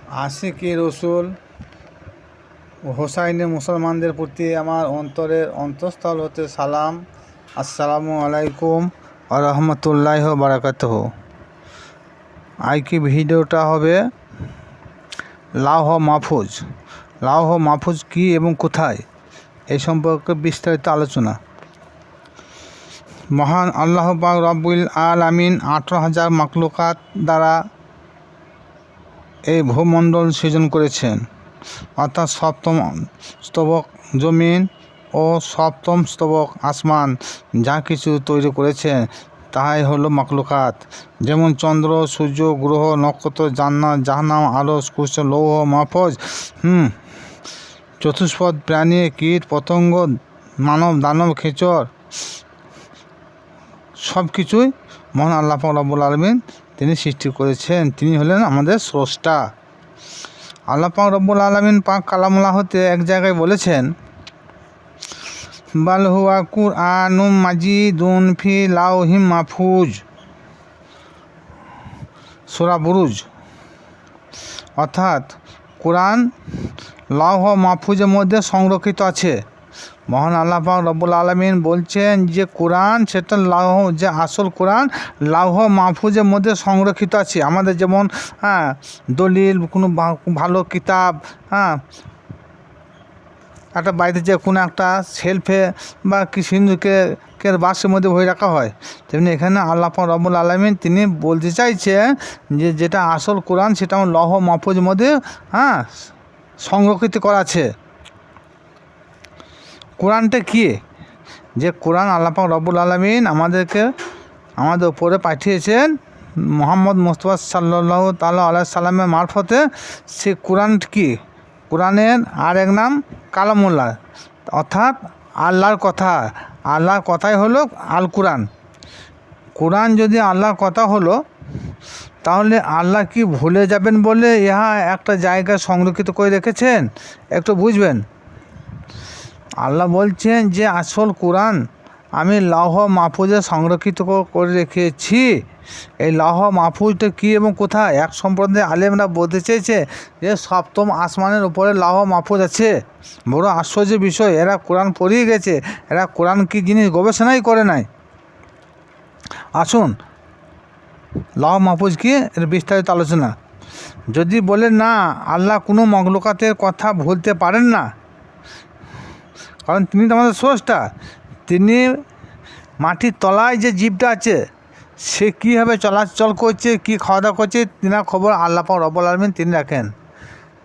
আশিকি রসুল ও হোসাইনে মুসলমানদের প্রতি আমার অন্তরের অন্তঃস্থল হতে সালাম। আসসালামু আলাইকুম ওয়া রাহমাতুল্লাহি ওয়া বারাকাতুহু। আজকে ভিডিওটা হবে লাওহ মাহফুজ। লাওহ মাহফুজ কী এবং কোথায়, এই সম্পর্কে বিস্তারিত আলোচনা। মহান আল্লাহ পাক রব্বুল আলামিন 18,000 মাখলুকাত দ্বারা এই ভূমণ্ডল সৃজন করেছেন, অর্থাৎ সপ্তম স্তবক জমিন ও সপ্তম স্তবক আসমান যা কিছু তৈরি করেছেন তাই হলো মাখলুকাত। যেমন চন্দ্র, সূর্য, গ্রহ, নক্ষত্র, জান্নাত, জাহান্নাম, আরশ, কুরসি, লৌহ মাহফুজ, চতুষ্পদ প্রাণী, কীট পতঙ্গ, মানব দানব, খেচর, সব কিছুই মহান আল্লাহ পাক রব্বুল আলামিন তিনি সৃষ্টি করেছেন। তিনি হলেন আমাদের স্রষ্টা। আল্লাহ পাক রব্বুল আলামিন পাক কালামুল্লাহতে এক জায়গায় বলেছেন, বাল হুয়া কুরআনুম মাজিদুন ফি লাওহিম মাহফুজ, সূরা বুরুজ। অর্থাৎ কোরআন লাওহ মাহফুজের মধ্যে সংরক্ষিত আছে। মহান আল্লাহ পাক রব্বুল আলামিন বলছেন যে কোরআন সেটা লাওহ, যে আসল কোরআন লাওহ মাহফুজের মধ্যে সংরক্ষিত আছে। আমাদের যেমন দলিল, কোনো ভালো কিতাব একটা বাড়িতে যে কোনো একটা শেলফে বা কি সিন্ধুকের বাক্সের মধ্যে বই রাখা হয়, তেমনি এখানে আল্লাহ পাক রব্বুল আলামিন তিনি বলতে চাইছেন যে যেটা আসল কোরআন সেটা আমার লাওহ মাহফুজের মধ্যে সংরক্ষিত করা আছে। কোরআনটা কী? যে কোরআন আল্লাহ পাক রব্বুল আলামিন আমাদের উপরে পাঠিয়েছেন মুহাম্মদ মুস্তাফা সাল্লাল্লাহু তাআলা আলাইহি সাল্লামের মারফতে। সে কোরআন কি? কোরআনের আর এক নাম কালামুল্লাহ, অর্থাৎ আল্লাহর কথা। আল্লাহর কথাই হলো আল কোরআন। কোরআন যদি আল্লাহর কথা হলো, তাহলে আল্লাহ কি ভুলে যাবেন বলে ইহা একটা জায়গায় সংরক্ষিত করে রেখেছেন? একটু বুঝবেন। আল্লাহ বলছেন যে আসল কোরআন আমি লাওহ মাহফুজে সংরক্ষিত করে রেখেছি। এই লাওহ মাহফুজটা কী এবং কোথায়? এক সম্প্রদায়ের আলেমরা বলতে চেয়েছে যে সপ্তম আসমানের উপরে লাওহ মাহফুজ আছে। বড় আশ্চর্যের বিষয়, এরা কোরআন পড়িয়ে গেছে, এরা কোরআন কী জিনিস গবেষণাই করে নাই। আসুন লাওহ মাহফুজ কি এর বিস্তারিত আলোচনা। যদি বলে না আল্লাহ কোনো মখলুকাতের কথা ভুলতে পারেন না, কারণ তিনি তো আমাদের স্রষ্টা। তিনি মাটির তলায় যে জীবটা আছে সে কীভাবে চলাচল করছে, কী খাওয়া দাওয়া করছে, তিনার খবর আল্লাহ পাক রব্বুল আলামিন তিনি রাখেন।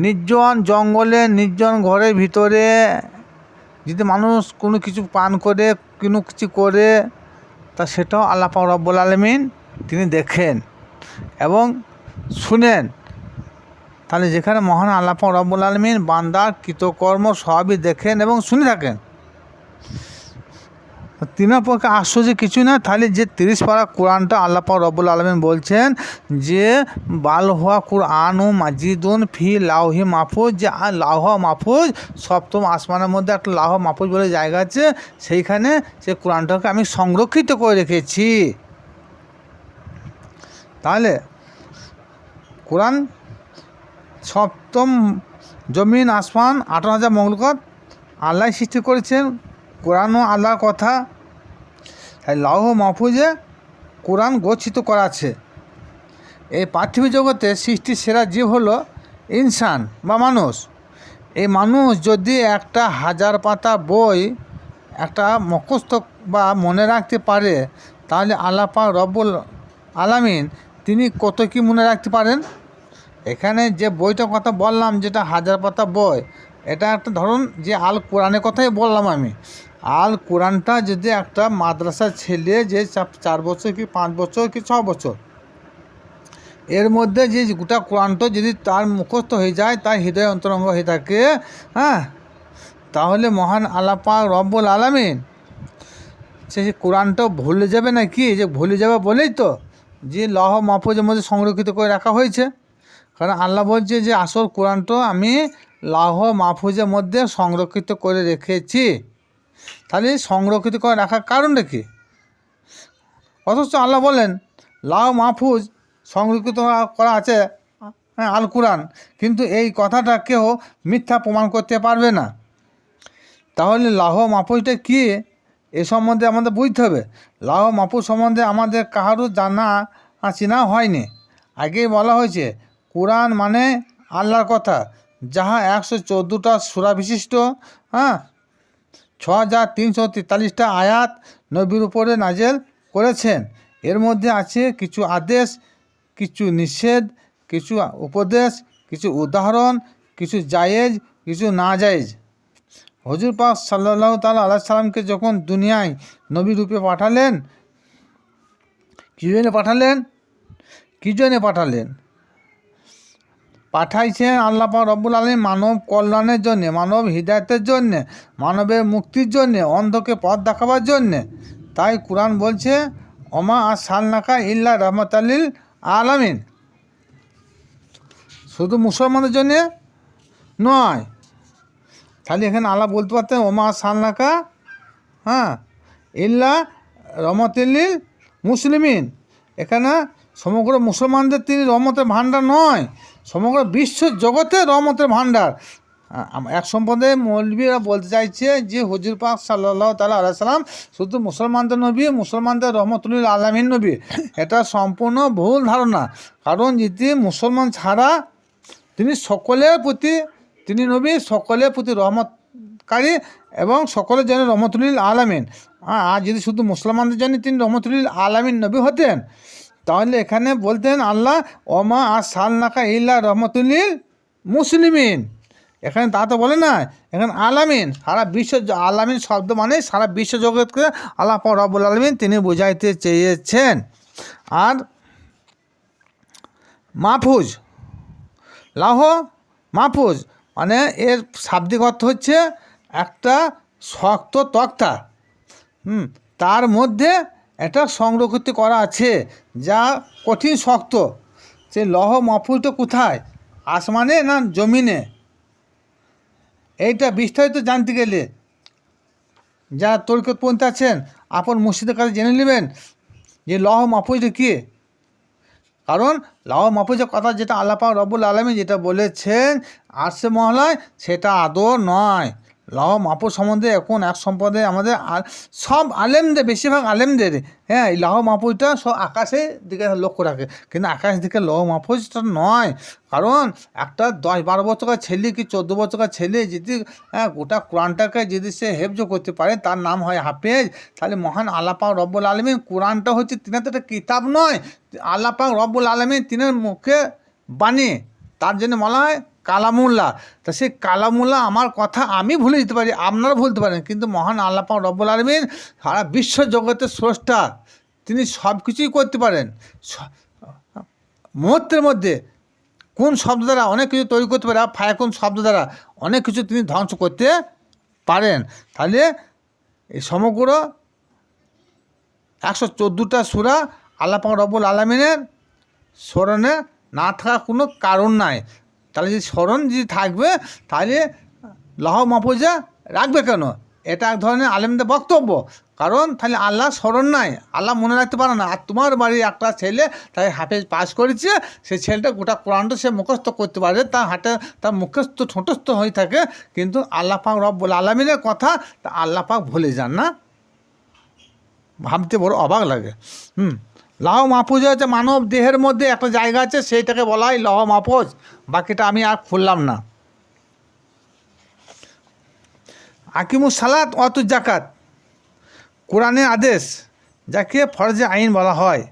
নির্জন জঙ্গলে, নির্জন ঘরের ভিতরে যদি মানুষ কোনো কিছু পান করে, কোনো কিছু করে, তা সেটাও আল্লাহ পাক রব্বুল আলামিন তিনি দেখেন এবং শুনেন। তাহলে যেখানে মহান আল্লাহ পাক রব্বুল আলামিন বান্দার কৃতকর্ম সবই দেখেন এবং শুনে থাকেন, তিনার পক্ষে আশ্চর্য কিছু না। তাহলে যে 30 পারা কোরআনটা আল্লাহ পাক রব্বুল আলামিন বলছেন যে বাল হুয়া কুরআনুম মাজিদুন ফি লাওহি মাহফুজ, যে লাওহ মাহফুজ সপ্তম আসমানের মধ্যে একটা লাওহ মাহফুজ বলে জায়গা আছে, সেইখানে সে কোরআনটাকে আমি সংরক্ষিত করে রেখেছি। তাহলে কোরআন সপ্তম জমিন আসমান 18,000 মখলুকাত আল্লাহ সৃষ্টি করেছেন। কোরআনও আল্লাহর কথা। তাই লাওহ মাহফুজে কোরআন গচ্ছিত করা আছে। এই পার্থিব জগতে সৃষ্টির সেরা জীব হলো ইনসান বা মানুষ। এই মানুষ যদি একটা 1000 পাতা বই একটা মুখস্থ বা মনে রাখতে পারে, তাহলে আল্লাহ পাক রব্বুল আলামিন তিনি কত কি মনে রাখতে পারেন। এখানে যে বইটার কথা বললাম, যেটা 1000 পাতা বই, এটা একটা ধরুন যে আল কোরআনের কথাই বললাম আমি। আল কোরআনটা যদি একটা মাদ্রাসার ছেলে যে 4 বছর কি 5 বছর কি 6 বছর, এর মধ্যে যে গোটা কোরআনটা যদি তার মুখস্থ হয়ে যায়, তার হৃদয় অন্তরঙ্গ হয়ে থাকে, তাহলে মহান আল্লাহ পাক রব্বুল আলামিন সে কোরআনটা ভুলে যাবে না কি? যে ভুলে যাবে বলেই তো যে লাওহ মাহফুজের মধ্যে সংরক্ষিত করে রাখা হয়েছে। কারণ আল্লাহ বলছে যে আসল কোরআনটা আমি লাওহ মাহফুজের মধ্যে সংরক্ষিত করে রেখেছি। তাহলে সংরক্ষিত করে রাখার কারণটা কী? অথচ আল্লাহ বলেন লাওহ মাহফুজ সংরক্ষিত করা আছে হ্যাঁ, আল কোরআন। কিন্তু এই কথাটা কেউ মিথ্যা প্রমাণ করতে পারবে না। তাহলে লাহ মাহফুজটা কী, এ সম্বন্ধে আমাদের বুঝতে হবে। লাহ মাহফুজ সম্বন্ধে আমাদের কাহারও জানা চেনা হয়নি। আগেই বলা হয়েছে কোরআন মানে আল্লাহর কথা, যাহা 114টা সূরা বিশিষ্ট, হ্যাঁ, 6343টা আয়াত নবীর উপরে নাজেল করেছেন। এর মধ্যে আছে কিছু আদেশ, কিছু নিষেধ, কিছু উপদেশ, কিছু উদাহরণ, কিছু জায়েজ, কিছু না জায়েজ। হুজুর পাক সাল্লাল্লাহু তাআলা আলাইহি সাল্লামকে যখন দুনিয়ায় নবী রূপে পাঠালেন, কী জন্যে পাঠালেন? পাঠাইছেন আল্লাহ পাক রব্বুল আলামিন মানব কল্যাণের জন্যে, মানব হিদায়তের জন্যে, মানবের মুক্তির জন্যে, অন্ধকে পথ দেখাবার জন্যে। তাই কোরআন বলছে ওমা আরসালনাকা ইল্লা রাহমাতাল লিল আলামিন। শুধু মুসলমানদের জন্যে নয়। তাহলে এখানে আল্লাহ বলতে পারতেন ওমা আরসালনাকা, হ্যাঁ, ইল্লা রহমাতাল লিল মুসলিমিন। এখানে সমগ্র মুসলমানদের তিনি রহমতের ভাণ্ডার নয়, সমগ্র বিশ্ব জগতে রহমতের ভাণ্ডার। এক সম্প্রদায়ের মৌলবীরা বলতে চাইছে যে হুজুর পাক সাল্লাল্লাহু তাআলা আলাইহি সাল্লাম শুধু মুসলমানদের নবী, মুসলমানদের রহমতুল আলামিন নবী। এটা সম্পূর্ণ ভুল ধারণা। কারণ যদি মুসলমান ছাড়া তিনি সকলের প্রতি, তিনি নবী সকলের প্রতি রহমতকারী এবং সকলের জন্য রহমতুল আলামিন। আর যদি শুধু মুসলমানদের জন্য তিনি রহমতুল আলামিন নবী হতেন, তাহলে এখানে বলতেন আল্লাহ ওমা আরসালনাকা ইল্লা রহমাতুল মুসলিমিন। এখানে তা তো বলে না, এখানে আলামিন, সারা বিশ্ব, আলামিন শব্দ মানে সারা বিশ্ব জগৎকে আল্লাহ পাক রব্বুল আলামিন তিনি বোঝাইতে চেয়েছেন। আর মাহফুজ, লাহ মাহফুজ মানে এর শাব্দিক অর্থ হচ্ছে একটা শক্ত তক্তা, তার মধ্যে এটা সংরক্ষিত করা আছে যা কঠিন শক্ত। সেই লহ মাহফুজটা কোথায়, আসমানে না জমিনে? এইটা বিস্তারিত জানতে গেলে যারা তরিকতপন্থী আছেন আপন মুর্শিদের কাছে জেনে নেবেন যে লহ মাহফুজটা কী। কারণ লহ মাহফুজের কথা যেটা আল্লাহ পাক রব্বুল আলামিন যেটা বলেছেন আরশে মহলায়, সেটা আদৌ নয়। লহ মাহফুজ সম্বন্ধে এখন এক সম্প্রদায় আমাদের সব আলেমদের, বেশিরভাগ আলেমদের, হ্যাঁ, এই লহ মাহফুজটা সব আকাশের দিকে লক্ষ্য রাখে, কিন্তু আকাশ দিকে লহ মাহফুজটা নয়। কারণ একটা 10-12 বছরের ছেলে কি 14 বছরের ছেলে যদি গোটা কোরআনটাকে যদি সে হেফজ করতে পারে, তার নাম হয় হাফেজ। তাহলে মহান আল্লাহ পাক রব্বুল আলামিন, কোরআনটা হচ্ছে তিনার তো একটা কিতাব নয়, আল্লাহ পাক রব্বুল আলামিন তিনার মুখে বাণী, তার জন্য বলা হয় কালামুল্লাহ। তা সেই কালামুল্লাহ আমার কথা আমি ভুলে যেতে পারি, আপনারা ভুলতে পারেন, কিন্তু মহান আল্লাহ পাক রব্বুল আলামিন সারা বিশ্ব জগতের স্রষ্টা, তিনি সব কিছুই করতে পারেন। মুহূর্তের মধ্যে কোন শব্দ দ্বারা অনেক কিছু তৈরি করতে পারে, ফায়াকুন শব্দ দ্বারা অনেক কিছু তিনি ধ্বংস করতে পারেন। তাহলে এই সমগ্র 114টা সূরা আল্লাহ পাক রব্বুল আলামিনের স্মরণে না থাকার কোনো কারণ নাই। তাহলে যদি স্মরণ যদি থাকবে, তাহলে লহ মাহফুজে রাখবে কেন? এটা এক ধরনের আলেমদের বক্তব্য। কারণ তাহলে আল্লাহ স্মরণ নাই, আল্লাহ মনে রাখতে পারে না। আর তোমার বাড়ির একটা ছেলে তাই হাফেজ পাস করেছে, সেই ছেলেটা গোটা কোরআনটা সে মুখস্থ করতে পারে, তার হাতে তার মুখস্থ ঠোঁটস্থ হয়ে থাকে, কিন্তু আল্লাহ পাক রব্বুল আলামিনের কথা তা আল্লাহ পাক ভুলে যান না। ভাবতে বড় অবাক লাগে। লহ মাহফুজ হচ্ছে মানব দেহের মধ্যে একটা জায়গা আছে, সেইটাকে বলা হয় লহ মাহফুজ। বাকিটা আমি আর খুললাম না। আকিমুস সালাত ওয়াতুজ জাকাত কোরআনের আদেশ, যাকে ফরজে আইন বলা হয়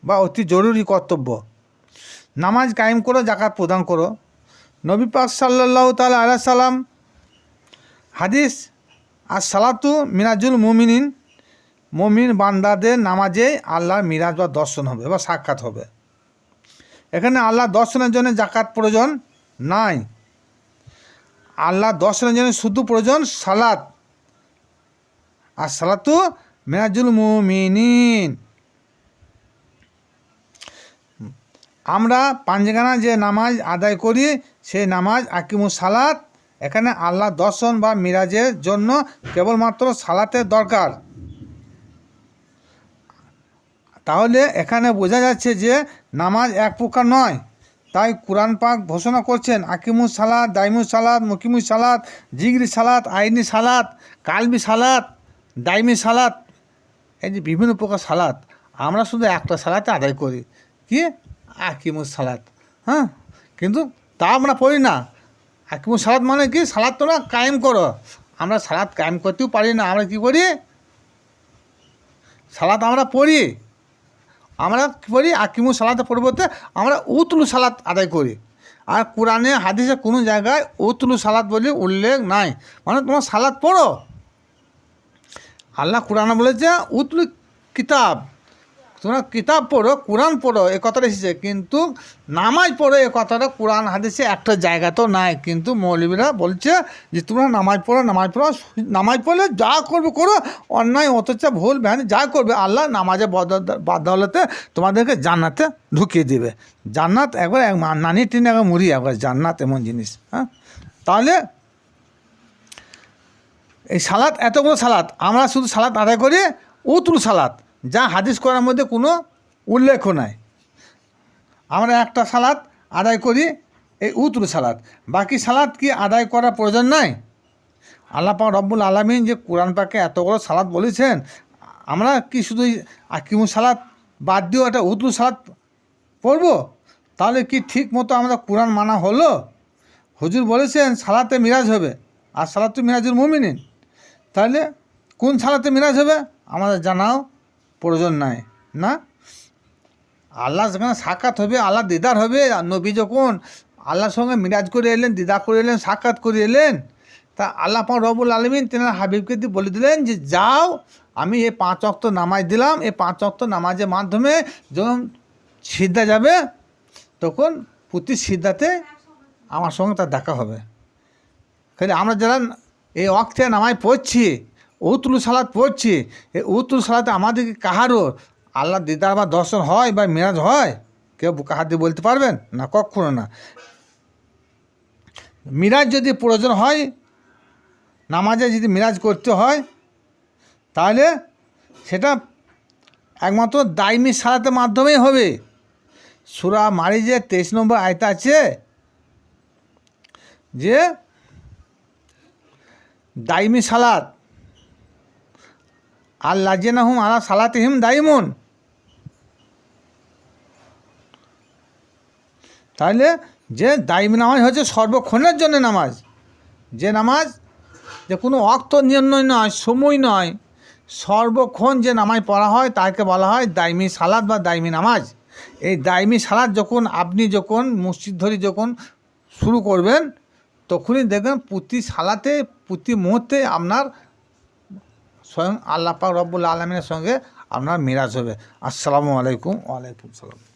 বা অতি জরুরি কর্তব্য। নামাজ কায়েম করো, জাকাত প্রদান করো। নবী পাক সাল্লাল্লাহু তাআলা আলাইহি সাল্লাম হাদিস, আর সালাতু মিরাজুল মুমিনিন, মুমিন বান্দাদের নামাজে আল্লাহর মিরাজ বা দর্শন হবে বা সাক্ষাৎ হবে। এখানে আল্লাহ দর্শনের জন্য জাকাত প্রয়োজন নাই, আল্লাহ দর্শনের জন্য শুধু প্রয়োজন সালাত। আর সালাতু মিরাজুল মুমিনিন, আমরা পাঞ্জগানা যে নামাজ আদায় করি সেই নামাজ আকিমুস সালাত। এখানে আল্লাহ দর্শন বা মিরাজের জন্য কেবলমাত্র সালাতের দরকার। তাহলে এখানে বোঝা যাচ্ছে যে নামাজ এক প্রকার নয়, তাই কোরআন পাক ঘোষণা করছেন আকিমুস সালাত, দাইমুস সালাত, মুকিমুস সালাত, জিগরি সালাত, আইনি সালাত, কালবি সালাত, দাইমি সালাত, এই যে বিভিন্ন প্রকার সালাত আমরা শুধু একটা সালাতে আদায় করি, কি আকিমুস সালাত। হ্যাঁ, কিন্তু তা আমরা পড়ি না। আকিমুস সালাত মানে কি, সালাত তোমরা কায়েম করো। আমরা সালাত কায়েম করতেও পারি না। আমরা কী করি, সালাত আমরা পড়ি। আমরা কী করি, আকিমুস সালাতের পরিবর্তে আমরা উতলু সালাত আদায় করি। আর কোরআনে হাদিসে কোনো জায়গায় উতলু সালাত বলে উল্লেখ নাই, মানে তোমার সালাত পড়ো। আল্লাহ কোরআনে বলেছে উতলু কিতাব, তোমরা কিতাব পড়ো, কোরআন পড়ো, এ কথাটা এসেছে। কিন্তু নামাজ পড়ো এ কথাটা কোরআন হাদিসে একটা জায়গা তো নাই। কিন্তু মৌলবীরা বলছে যে তোমরা নামাজ পড়ো, নামাজ পড়ো, নামাজ পড়লে যা করবে করো, অন্যায় অথচ ভুল ভ্যান যা করবে আল্লাহ নামাজে বদৌলতে তোমাদেরকে জান্নাতে ঢুকিয়ে দেবে। জান্নাত একবার নানি টিনে একবার মুড়ি একবার জান্নাত এমন জিনিস। হ্যাঁ, তাহলে এই সালাত, এতগুলো সালাত আমরা শুধু সালাত আদায় করি উতুল সালাত, যা হাদিস করার মধ্যে কোনো উল্লেখ নাই। আমরা একটা সালাত আদায় করি এই উতুল সালাত, বাকি সালাত কি আদায় করার প্রয়োজন নাই? আল্লাহ পাক রব্বুল আলামিন যে কোরআন পাকে এতগুলো সালাত বলেছেন, আমরা কি শুধু আকিমুস সালাত বাদ দিয়েও একটা উতুল সালাত পড়ব? তাহলে কি ঠিক মতো আমরা কোরআন মানা হলো? হুজুর বলেছেন সালাতে মিরাজ হবে, আর সালাত তো মিরাজুল মুমিনিন। তাহলে কোন সালাতে মিরাজ হবে আমাদের জানাও প্রয়োজন নাই না। আল্লাহ যেখানে সাক্ষাৎ হবে, আল্লাহ দিদার হবে, নবী যখন আল্লাহর সঙ্গে মিরাজ করে এলেন, দিদার করে এলেন, সাক্ষাৎ করে এলেন, তা আল্লাহ পাক রব্বুল আলামিন তেনার হাবিবকে দিয়ে বলে দিলেন যে যাও, আমি এই 5 ওয়াক্ত নামাজ দিলাম, এই 5 ওয়াক্ত নামাজের মাধ্যমে যখন সিদ্ধা যাবে তখন প্রতি সিদ্ধাতে আমার সঙ্গে তার দেখা হবে। খালি আমরা যারা এই ওয়াক্তে নামাজ পড়ছি, উতুল সালাত পড়ছি, এই উতুল সালাতে আমাদের কাহারও আল্লাহ দিদার বা দর্শন হয় বা মিরাজ হয়? কেউ কাহার দিয়ে বলতে পারবেন না, কখনো না। মিরাজ যদি প্রয়োজন হয়, নামাজে যদি মিরাজ করতে হয়, তাহলে সেটা একমাত্র দাইমি সালাতের মাধ্যমেই হবে। সূরা মারিজে 23 নম্বর আয়াত আছে যে দাইমি সালাত আল্লাযিনাহুম আলা সালাতিহিম দাইমুন। তাহলে যে দাইমি নামাজ হচ্ছে সর্বক্ষণের জন্য নামাজ, যে নামাজ যে কোনো অক্ত নির্ণয় নয়, সময় নয়, সর্বক্ষণ যে নামাজ পড়া হয় তাকে বলা হয় দাইমি সালাত বা দাইমি নামাজ। এই দাইমি সালাত যখন মসজিদ ধরে যখন শুরু করবেন, তখনই দেখবেন প্রতি সালাতে প্রতি মুহূর্তে আপনার স্বয়ং আল্লাহ পাক রব্বুল আলামিনের সঙ্গে আপনার মিরাজ হবে। আসসালামু আলাইকুম। ওয়ালাইকুম সালাম।